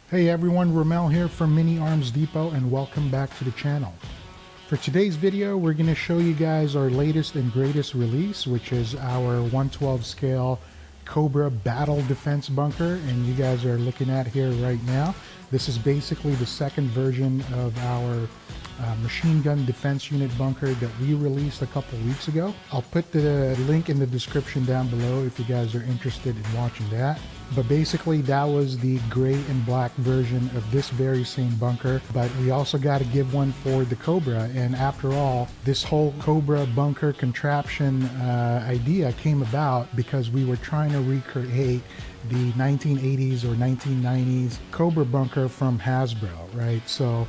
Hey everyone, Ramel here from Mini Arms Depot and welcome back to the channel. For today's video, we're going to show you guys our latest and greatest release, which is our 1/12 scale COBRA Battle Defense Bunker, and you guys are looking at here right now. This is basically the second version of our machine gun defense unit bunker that we released a couple weeks ago. I'll put the link in the description down below if you guys are interested in watching that. But basically that was the gray and black version of this very same bunker, but we also got to give one for the COBRA. And after all, this whole COBRA bunker contraption idea came about because we were trying to recreate the 1980s or 1990s COBRA bunker from Hasbro, right? So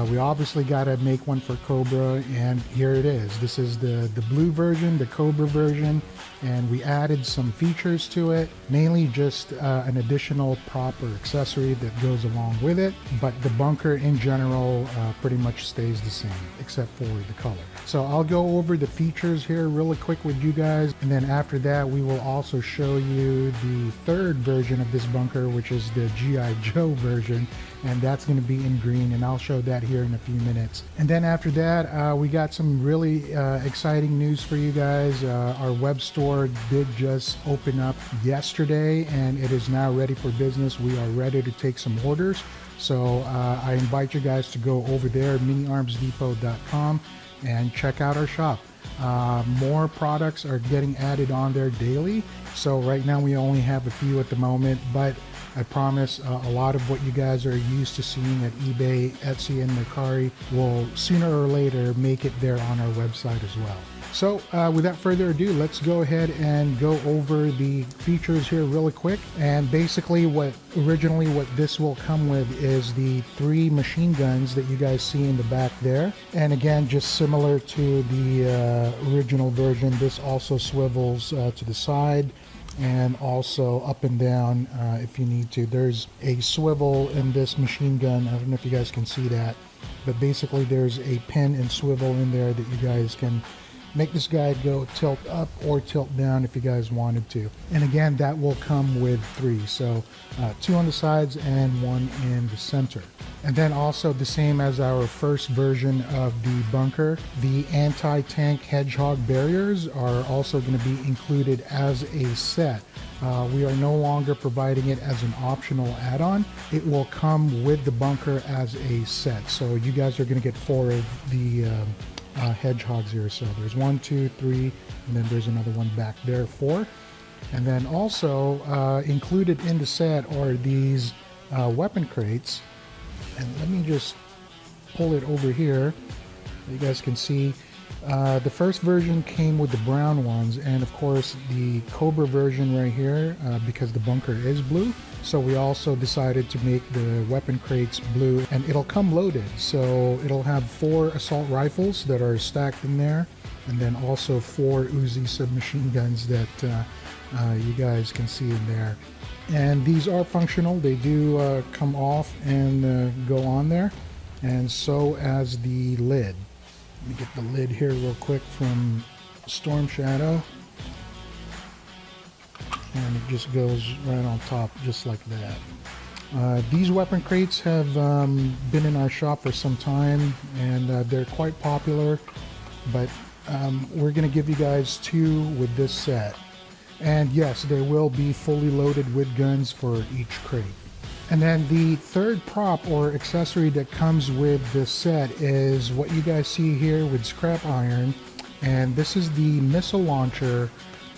we obviously got to make one for COBRA, and here it is. This is the blue version, the COBRA version, and we added some features to it, mainly just an additional prop or accessory that goes along with it, but the bunker in general pretty much stays the same except for the color. So I'll go over the features here really quick with you guys, and then after that we will also show you the third version of this bunker, which is the G.I. Joe version, and that's going to be in green, and I'll show that here in a few minutes. And then after that we got some really exciting news for you guys. Our web store did just open up yesterday and it is now ready for business. We are ready to take some orders, so I invite you guys to go over there, miniarmsdepot.com, and check out our shop. More products are getting added on there daily, so right now we only have a few at the moment, but I promise a lot of what you guys are used to seeing at eBay, Etsy, and Mercari will sooner or later make it there on our website as well. So without further ado, let's go ahead and go over the features here really quick. And basically what this will come with is the 3 machine guns that you guys see in the back there. And again, just similar to the original version, this also swivels to the side and also up and down if you need to. There's a swivel in this machine gun. I don't know if you guys can see that, but basically there's a pin and swivel in there that you guys can make this guy go tilt up or tilt down if you guys wanted to. And again, that will come with 3, so 2 on the sides and 1 in the center. And then also, the same as our first version of the bunker, the anti-tank hedgehog barriers are also going to be included as a set. We are no longer providing it as an optional add-on. It will come with the bunker as a set, so you guys are going to get 4 of the hedgehogs here. So there's 1, 2, 3, and then there's another one back there, 4. And then also included in the set are these weapon crates. And let me just pull it over here so you guys can see. The first version came with the brown ones, and of course the COBRA version right here, because the bunker is blue, so we also decided to make the weapon crates blue, and it'll come loaded. So it'll have 4 assault rifles that are stacked in there, and then also 4 Uzi submachine guns that you guys can see in there. And these are functional. They do come off and go on there, and so as the lid. Let me get the lid here real quick from Storm Shadow, and it just goes right on top just like that. These weapon crates have been in our shop for some time, and they're quite popular, but we're going to give you guys 2 with this set. And yes, they will be fully loaded with guns for each crate. And then the third prop or accessory that comes with this set is what you guys see here with scrap iron, and this is the missile launcher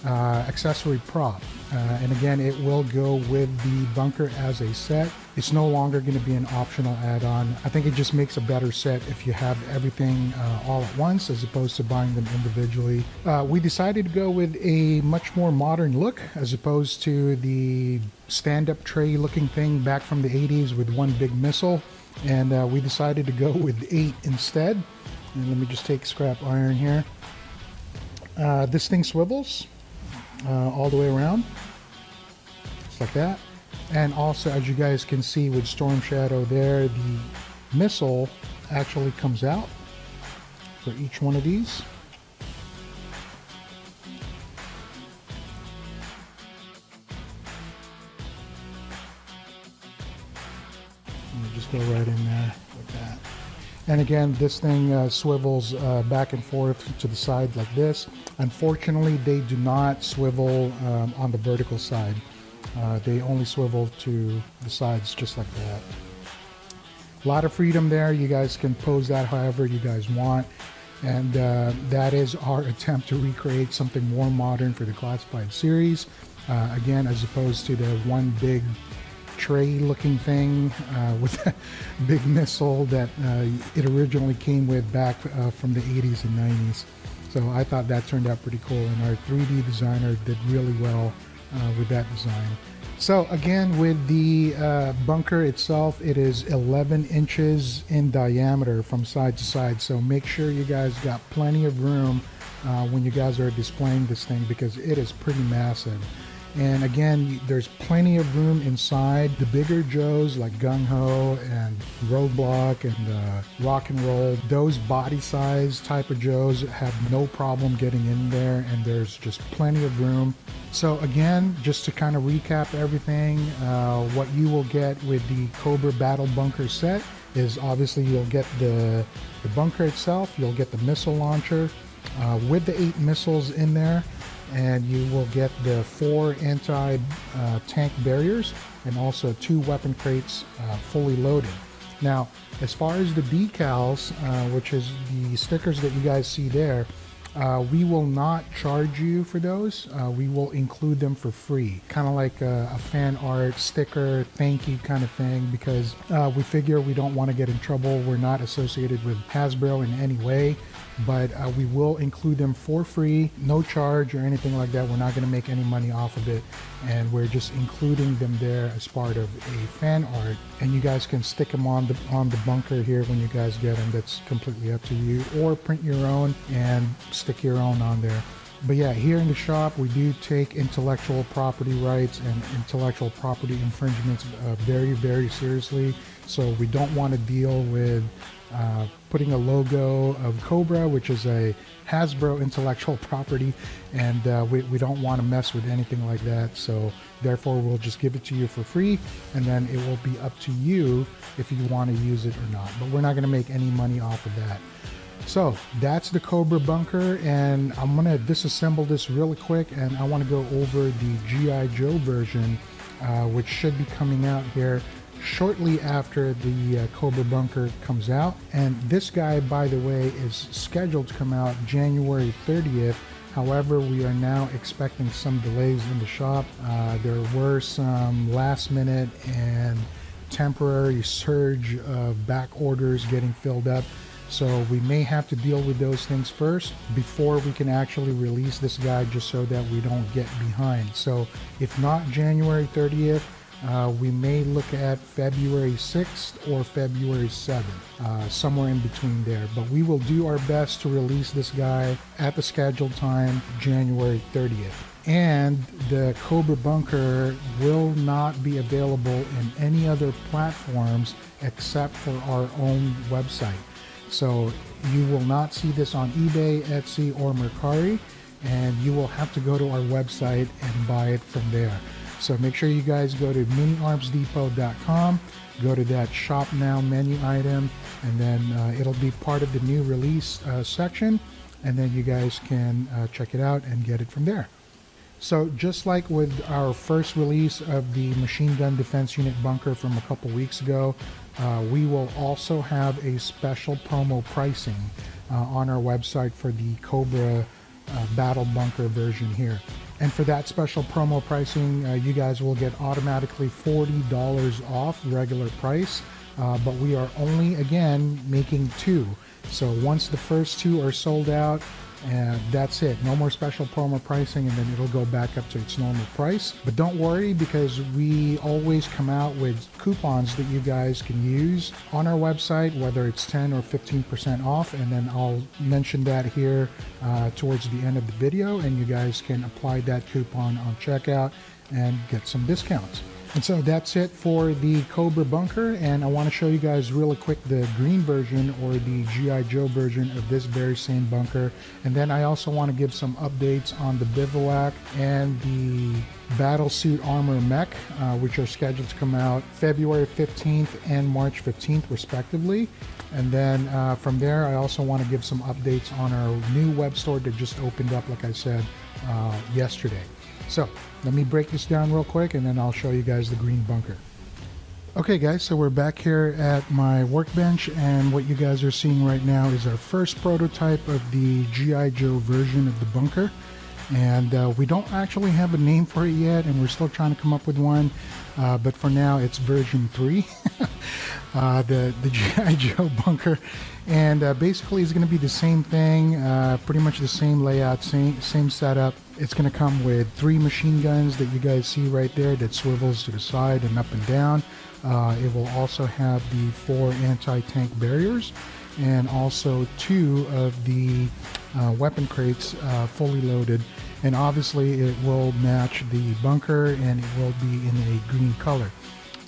accessory prop. And again, it will go with the bunker as a set. It's no longer going to be an optional add-on. I think it just makes a better set if you have everything all at once as opposed to buying them individually. We decided to go with a much more modern look as opposed to the stand-up tray looking thing back from the 80s with 1 big missile, and we decided to go with 8 instead. And let me just take scrap iron here. This thing swivels all the way around, just like that. And also, as you guys can see with Storm Shadow there, the missile actually comes out for each one of these. just go right in there like that. And again, this thing swivels back and forth to the side like this. Unfortunately, they do not swivel on the vertical side. They only swivel to the sides just like that. A lot of freedom there. You guys can pose that however you guys want. And that is our attempt to recreate something more modern for the Classified series. Again, as opposed to the one big tray looking thing with a big missile that it originally came with back from the 80s and 90s. So I thought that turned out pretty cool, and our 3D designer did really well with that design. So again, with the bunker itself, it is 11 inches in diameter from side to side. So make sure you guys got plenty of room when you guys are displaying this thing, because it is pretty massive. And again, there's plenty of room inside. The bigger Joes like Gung Ho and Roadblock and Rock and Roll, those body size type of Joes have no problem getting in there, and there's just plenty of room. So again, just to kind of recap everything, what you will get with the COBRA Battle Bunker set is obviously you'll get the bunker itself, you'll get the missile launcher with the 8 missiles in there, and you will get the 4 anti-tank barriers and also 2 weapon crates fully loaded. Now, as far as the decals, which is the stickers that you guys see there, we will not charge you for those. We will include them for free, kind of like a fan art sticker thank you kind of thing, because we figure we don't want to get in trouble. We're not associated with Hasbro in any way, but we will include them for free, no charge or anything like that. We're not going to make any money off of it, and we're just including them there as part of a fan art, and you guys can stick them on the bunker here when you guys get them. That's completely up to you, or print your own and stick your own on there. But yeah, here in the shop we do take intellectual property rights and intellectual property infringements very, very seriously. So we don't want to deal with putting a logo of Cobra, which is a Hasbro intellectual property, and we don't want to mess with anything like that. So therefore we'll just give it to you for free, and then it will be up to you if you want to use it or not. But we're not going to make any money off of that. So that's the COBRA Bunker, and I'm going to disassemble this really quick, and I want to go over the G.I. Joe version, which should be coming out here shortly after the COBRA Bunker comes out. And this guy, by the way, is scheduled to come out January 30th. However, we are now expecting some delays in the shop. There were some last minute and temporary surge of back orders getting filled up. So we may have to deal with those things first before we can actually release this guy, just so that we don't get behind. So if not January 30th, we may look at February 6th or February 7th, somewhere in between there. But we will do our best to release this guy at the scheduled time, January 30th. And the COBRA Bunker will not be available in any other platforms except for our own website. So you will not see this on eBay, Etsy, or Mercari, and you will have to go to our website and buy it from there. So make sure you guys go to miniarmsdepot.com, go to that Shop Now menu item, and then it'll be part of the new release section, and then you guys can check it out and get it from there. So just like with our first release of the Machine Gun Defense Unit Bunker from a couple weeks ago, we will also have a special promo pricing on our website for the COBRA Battle Bunker version here. And for that special promo pricing, you guys will get automatically $40 off regular price, but we are only, again, making 2. So once the first 2 are sold out, that's it. No more special promo pricing, and then it'll go back up to its normal price. But don't worry, because we always come out with coupons that you guys can use on our website, whether it's 10 or 15% off, and then I'll mention that here towards the end of the video, and you guys can apply that coupon on checkout and get some discounts. And so that's it for the Cobra Bunker, and I want to show you guys really quick the green version, or the G.I. Joe version of this very same bunker. And then I also want to give some updates on the bivouac and the battle suit armor mech, which are scheduled to come out February 15th and March 15th respectively. And then from there, I also want to give some updates on our new web store that just opened up, like I said, yesterday. So let me break this down real quick, and then I'll show you guys the green bunker. Okay guys, so we're back here at my workbench, and what you guys are seeing right now is our first prototype of the G.I. Joe version of the bunker. And we don't actually have a name for it yet, and we're still trying to come up with one, but for now it's version 3. The G.I. Joe bunker, and basically it's going to be the same thing, pretty much the same layout, same setup. It's going to come with 3 machine guns that you guys see right there that swivels to the side and up and down. It will also have the 4 anti-tank barriers, and also 2 of the weapon crates fully loaded. And obviously it will match the bunker, and it will be in a green color.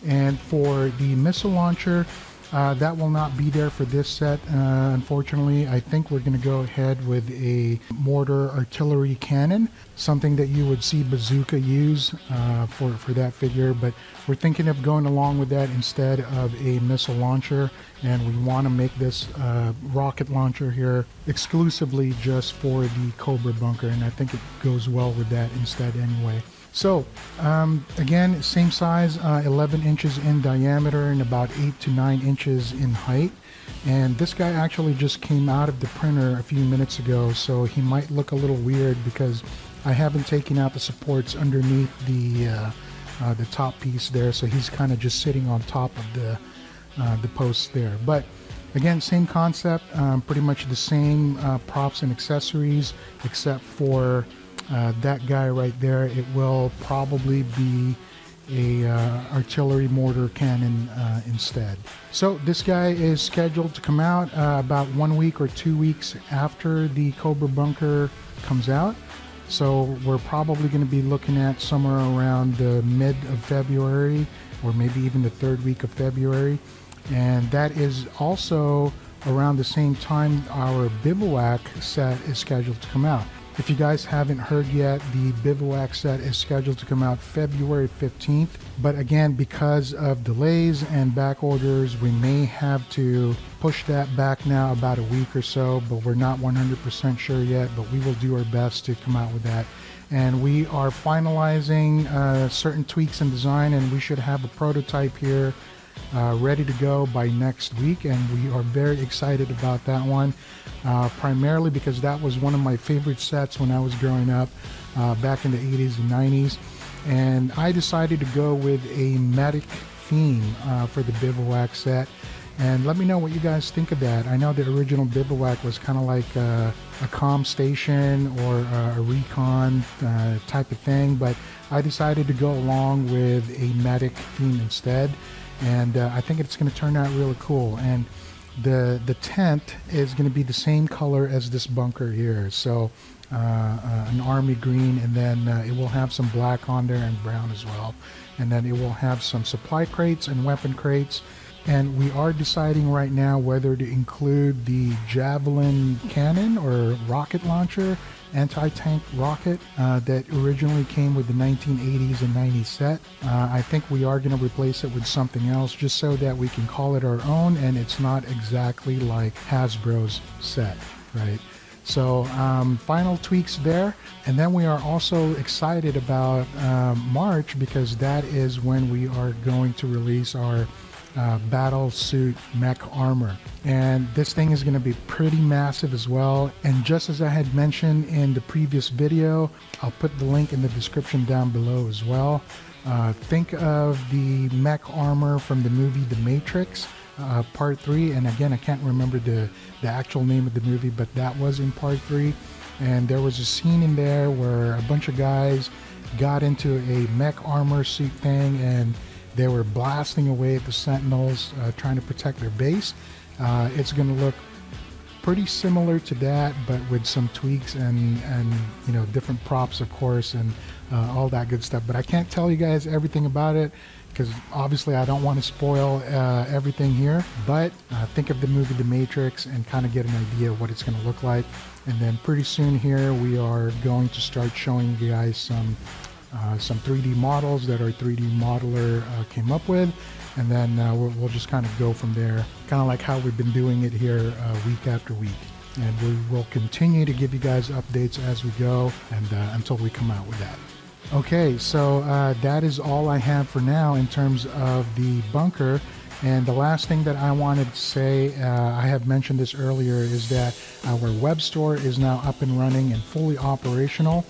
And for the missile launcher, that will not be there for this set, unfortunately. I think we're going to go ahead with a mortar artillery cannon, something that you would see Bazooka use for that figure, but we're thinking of going along with that instead of a missile launcher, and we want to make this rocket launcher here exclusively just for the Cobra Bunker, and I think it goes well with that instead anyway. So again, same size, 11 inches in diameter and about 8 to 9 inches in height. And this guy actually just came out of the printer a few minutes ago, so he might look a little weird because I haven't taken out the supports underneath the top piece there, so he's kind of just sitting on top of the posts there. But again, same concept, pretty much the same props and accessories, except for that guy right there. It will probably be a artillery mortar cannon instead. So this guy is scheduled to come out about 1 week or 2 weeks after the Cobra Bunker comes out. So we're probably going to be looking at somewhere around the mid of February, or maybe even the 3rd week of February. And that is also around the same time our bivouac set is scheduled to come out. If you guys haven't heard yet, the bivouac set is scheduled to come out February 15th. But again, because of delays and back orders, we may have to push that back now about a week or so, but we're not 100% sure yet, but we will do our best to come out with that. And we are finalizing certain tweaks in design, and we should have a prototype here ready to go by next week, and we are very excited about that one, primarily because that was one of my favorite sets when I was growing up back in the 80s and 90s, and I decided to go with a medic theme for the bivouac set. And let me know what you guys think of that. I know the original bivouac was kind of like a comm station or a recon type of thing, but I decided to go along with a medic theme instead. And I think it's going to turn out really cool. And the tent is going to be the same color as this bunker here. So an army green, and then it will have some black on there and brown as well. And then it will have some supply crates and weapon crates. And we are deciding right now whether to include the Javelin cannon or rocket launcher, anti-tank rocket that originally came with the 1980s and 90s set. I think we are going to replace it with something else just so that we can call it our own, and it's not exactly like Hasbro's set, right? So final tweaks there. And then we are also excited about March, because that is when we are going to release our battle suit mech armor, and this thing is going to be pretty massive as well. And just as I had mentioned in the previous video, I'll put the link in the description down below as well. Think of the mech armor from the movie The Matrix part 3, and again, I can't remember the actual name of the movie, but that was in part 3, and there was a scene in there where a bunch of guys got into a mech armor suit thing, and they were blasting away at the Sentinels, trying to protect their base. It's going to look pretty similar to that, but with some tweaks and you know, different props, of course, and all that good stuff. But I can't tell you guys everything about it because obviously I don't want to spoil everything here. But think of the movie The Matrix and kind of get an idea of what it's going to look like. And then pretty soon here we are going to start showing you guys some 3D models that our 3D modeler came up with, and then we'll just kind of go from there, kind of like how we've been doing it here week after week. And we will continue to give you guys updates as we go, and until we come out with that. Okay, so that is all I have for now in terms of the bunker. And the last thing that I wanted to say, I have mentioned this earlier, is that our web store is now up and running and fully operational.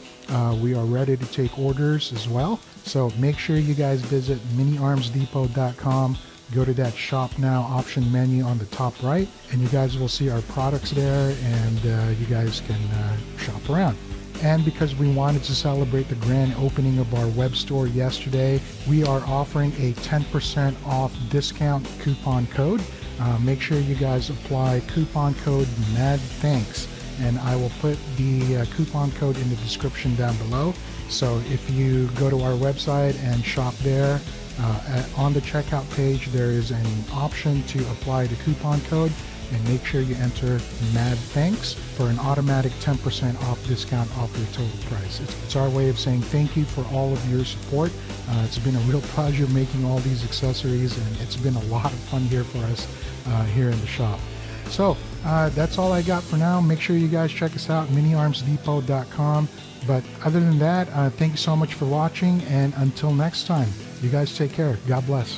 We are ready to take orders as well. So make sure you guys visit miniarmsdepot.com. Go to that shop now option menu on the top right, and you guys will see our products there, and you guys can shop around. And because we wanted to celebrate the grand opening of our web store yesterday, we are offering a 10% off discount coupon code. Make sure you guys apply coupon code MADTHANKS, and I will put the coupon code in the description down below. So if you go to our website and shop there, on the checkout page there is an option to apply the coupon code, and make sure you enter MADTHANKS for an automatic 10% off discount off your total price. It's our way of saying thank you for all of your support. It's been a real pleasure making all these accessories, and it's been a lot of fun here for us here in the shop. So that's all I got for now. Make sure you guys check us out, miniarmsdepot.com. But other than that, thank you so much for watching, and until next time, you guys take care. God bless.